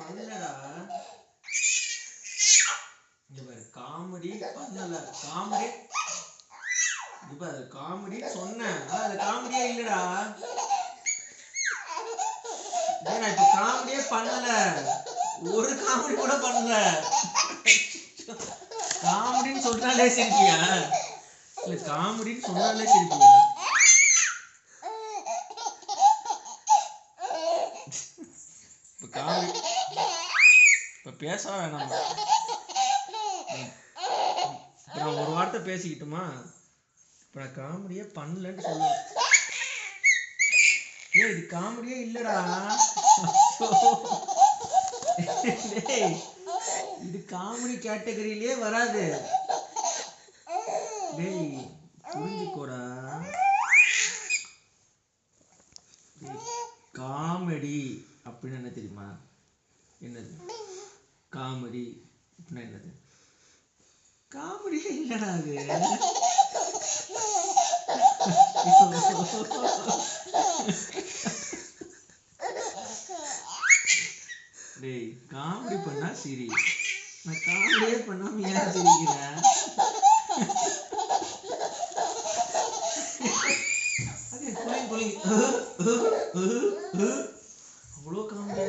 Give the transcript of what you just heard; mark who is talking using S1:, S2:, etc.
S1: பண்ணலடா. இங்க பாரு காமெடி பண்ணல. காமெடி இப்ப அது காமெடி சொன்னேன். அது காமெடியே இல்லடா. நான் இப்ப காமெடியே பண்ணல. ஒரு காமெடி கூட பண்ணல. காமெடின்னு சொன்னாலே சிரிப்பியா? இல்ல காமெடின்னு சொன்னாலே சிரிப்பியா? இப்ப காமெடி இப்ப பேசலாம் வேணாம். இப்ப நான் ஒரு வார்த்தை பேசிக்கிட்டுமா? இப்ப நான் காமெடியே பண்ணலன்னு சொல்லுவேன். ஏய் இது காமெடியே இல்லடா. இது காமெடி கேட்டகரியிலே வராது. டேய் புரிஞ்சுக்கோடா. காமெடி அப்படின்னு என்ன தெரியுமா? என்னது காமெடி அப்படின்னா என்னது? காமெடியே இல்லடா அது. டேய் காமெடி பண்ணா சிரி. நான் காமெடியே பண்ணாம ஏன் சிரிக்கிறேன்? அது புரியுது. அவ்வளோ காமெடியா